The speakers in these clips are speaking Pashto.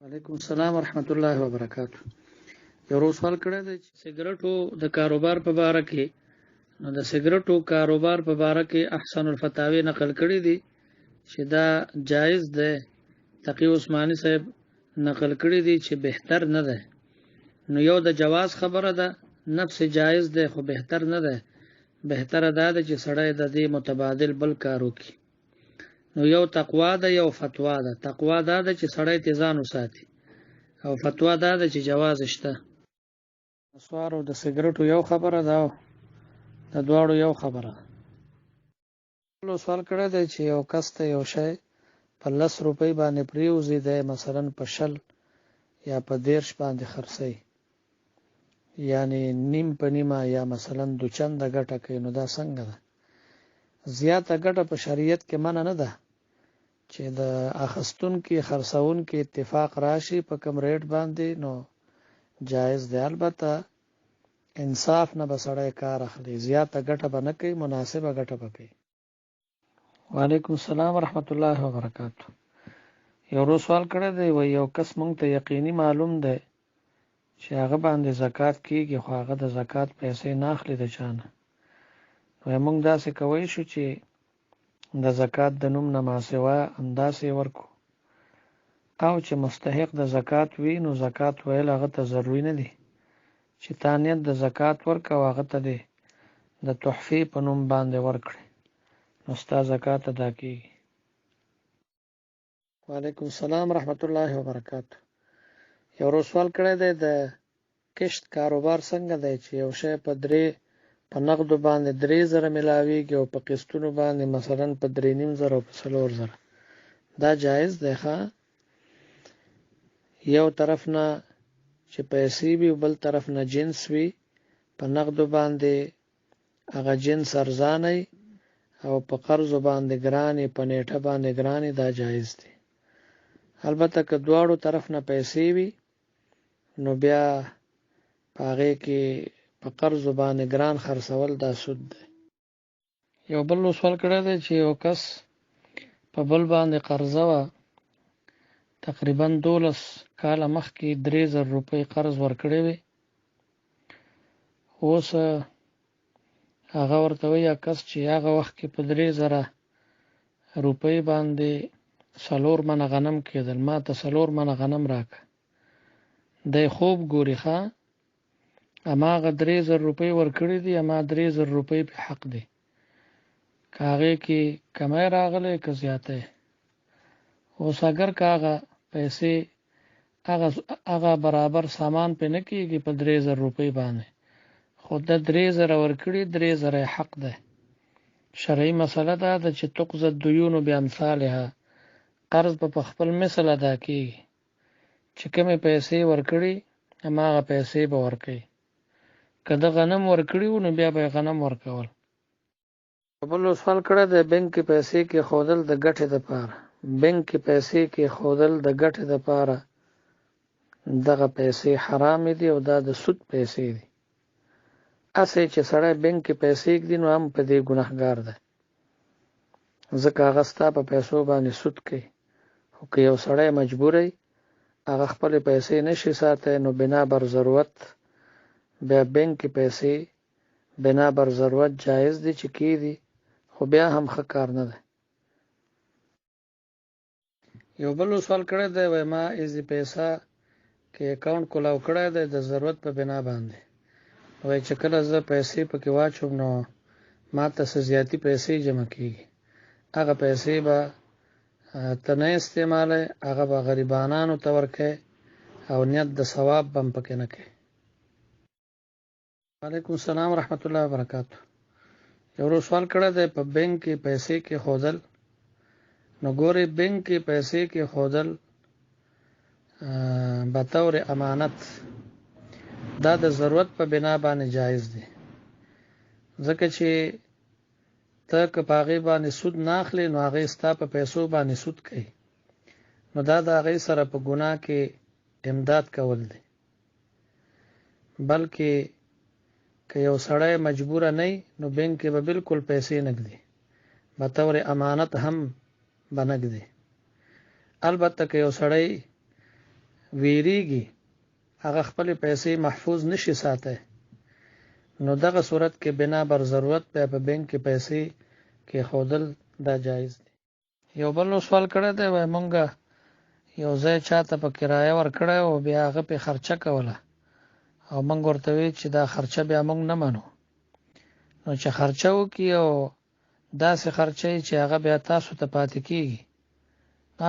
وعلیکم السلام ورحمت الله وبرکاتہ. یو روز سوال کړی دی چې سیګریټو د کاروبار په باره کې نو د سیګریټو کاروبار په باره کې احسن الفتاوی نقل کړی دی چې دا جایز دی. تقی عثماني صاحب نقل کړی دی چې بهتر نه ده. نو یو د جواز خبره ده، نفس جایز دی خو بهتر نه ده. بهتره دا ده چې سړی د دې متبادل بل کار وکړي. نو یو تقوا ده یو فتوا ده. تقوا دا ده چې سړی ځان وساتي او فتوا دا ده چې جواز شته. نسوارو د سیګریټو یو خبره ده او د دواړو یو خبره ده. نو سوال کړی دی چې یو کس ته یو شی په 10 روپۍ باندې پریوزي دی، مثلا په 20 یا په 30 باندې خرڅوي، یعنی نیم په نیمه یا مثلا 2 چنده ګټه کوي. نو دا څنګه ده؟ زیاته ګټه په شریعت کې منع نه ده چې د اخستونکي خرڅونکي اتفاق راشي په کم ریټ باندې، نو جایز دی. البته انصاف نه به سړی کار اخلي، زیاته ګټه به نه کوي، مناسبه ګټه به کوي. وعلیکم السلام ورحمت الله وبرکاتہ. یو روز سوال کړی دی، و یو کس مونږ ته یقیني معلوم دی چې هغه باندې زکات کیږي خو هغه د زکات پیسې نه اخلي د چانه. نو موږ داسې کوی شو چې د زکات د نوم نه ماسوا انداسې ورکو، او چې مستحق د زکات وي نو زکات ویل هغه ته ضروري نه دي چې تانیت د زکات ورکو، هغه ته دی د تحفې په نوم باندې ورکړي، نو ستا زکات ادا کیږي. وعلیکم السلام ورحمت الله وبرکاتہ. یو روز سوال کړی دی د کشت کاروبار څنګه دی چې یو شی په نقدو باندې 3000 ملاویږي او په قسطونو باندې مثلا په 3.5 او په 4,000. دا جایز دی ښه؟ یو طرف نه چې پیسې وي بل طرف نه جنس وي، په نقدو باندې هغه جنس ارزانه او په قرضو باندې ګرانې، په نیټه باندې ګرانې، دا جایز دی. البته که دواړو طرف نه پیسې وي نو بیا په هغې کې په قرض باندې ګران خرڅول دا سود دی. یو بل سوال کړی دی چې یو کس په بل باندې قرضه وه، تقریبا 12 کاله مخکې 3000 روپۍ قرض ورکړی وي. اوس هغه ورته وایي کس چې هغه وخت کې په 3000 روپۍ باندې 4 منه غنم کېدل، ما ته 4 منه غنم راکړه. دی خوب ګوري ښه، هماغه 3000 روپۍ ورکړي دي، اما 3000 روپۍ په حق دي، که هغې کې کمی راغلی که زیاتی. اوس اگر که هغه پیسې هغه برابر سامان پې نه کېږي په 3000 روپۍ باندې، خو د 3000 ورکړي 3000 حق دی. شرعي مسله دا ده چې تقضى الديون بأمثالها، قرض په خپل مثل ادا کېږي، چې کومې پیسې ورکړي هماغه پیسې به ورکوي. که د غنم ورکړي وو نو بیا به غنم ورکول. بل سوال کړی دی بینک کې پیسې کېښودل د ګټې دپاره. بینک کې پیسې کېښودل د ګټې دپاره دغه پیسې حرامې دي او دا د سود پیسې دي. هسې چې سړی بینک کې پیسې ږدي نو هم په دې ګناهګار دی، ځکه هغه ستا په پیسو باندې سود کوي. خو که یو سړی مجبوری هغه خپلې پیسې نشي ساتی نو بنا بر ضرورت بیا بینک کې پیسې بنا بر ضرورت جایز دي چې کېدي، خو بیا هم ښه کار نه دی. یو بل سوال کړی دی، وایي ما ایزي پیسه کې اکاونټ کولاو کړی دی د ضرورت په بنا باندې. وایي چې کله زه پیسې پکې واچوم نو ما ته څه زیاتي پیسې جمع کېږي، هغه پیسې به ته نه استعمالوې، هغه به غریبانانو ته ورکوې او نیت د ثواب به هم پکې نه کوې. وعلیکم السلام ورحمت الله وبرکاتہ. یو روز سوال کړی دی په بینک کې پیسې کېښودل. نو ګورې بینک کې پیسې کېښودل بطور امانت دا د ضرورت په بنا باندې جایز دی، ځکه چې ته که په هغې باندې سود نه اخلې نو هغې ستا په پیسو باندې سود کوي، نو دا د هغې سره په ګناه کې امداد کول دی. بلکې که یو سړی مجبوره نه نو بینک کې به بالکل پیسې نه ږدي، بطور امانت هم به نه ږدي. البته که یو سړی ویریږي هغه خپل پیسې محفوظ نشي ساتي نو دغه صورت کې بنا بر ضرورت په بانک کې پیسې کې خودل دا جایز دی یو بل سوال کړی دی وای مونږه یو ځای چاته په کرایه ورکړی او بیا هغه په خرچه کوله او مونږ ورته وی چې دا خرچه بیا مونږ نه منو نو چې خرچه وکي او داسې خرچه چې هغه بیا تاسو ته پاتې کیږي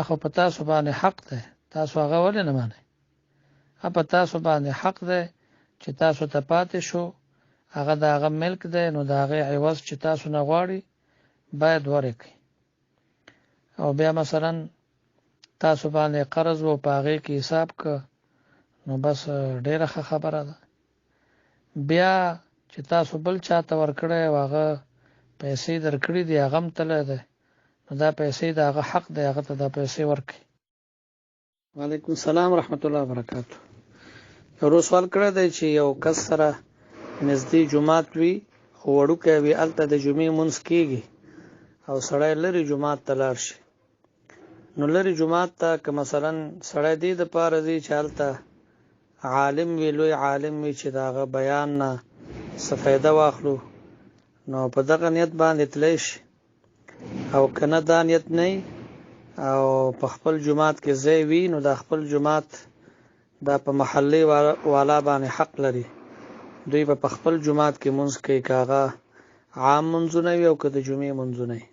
خو په تاسو باندې حق ده تاسو هغه ولې نه مانئ په تاسو باندې حق ده چې تاسو ته پاتې شو هغه د هغه ملک ده نو د هغه عوض چې تاسو نه غواړي باید ورکړي او بیا مثلا تاسو باندې قرض وو پاغه کې حساب ک نو بس ډیره خبره ده بیا چې تاسو بل چاته ورکړی هغه پیسې درکړي دي هغه تل ده نو دا پیسې د هغه حق دی هغه ته دا پیسې ورکړي وعلیکم السلام ورحمت الله وبرکاته یو سوال کړی دی چې یو کس سره نږدې جمعات وي خو وړوکی وي هلته د جمعې مونځ کیږي او سړی لرې جمعات ته لاړ شي نو لرې جمعات ته که مثلا سړی دې دپاره ځي چې هلته عالم وي لوی عالم وي چې د هغه بیان نه څه فایده واخلو نو په دغه نیت باندې تلی شي او که نه دا نیت نه او په خپل جمعات کې ځای وي نو دا خپل جمعات دا په محلي والا باندې حق لري دوی په خپل جمعات کې مونځ کوي که هغه عام منځونه وي او که د جمعې منځونه وي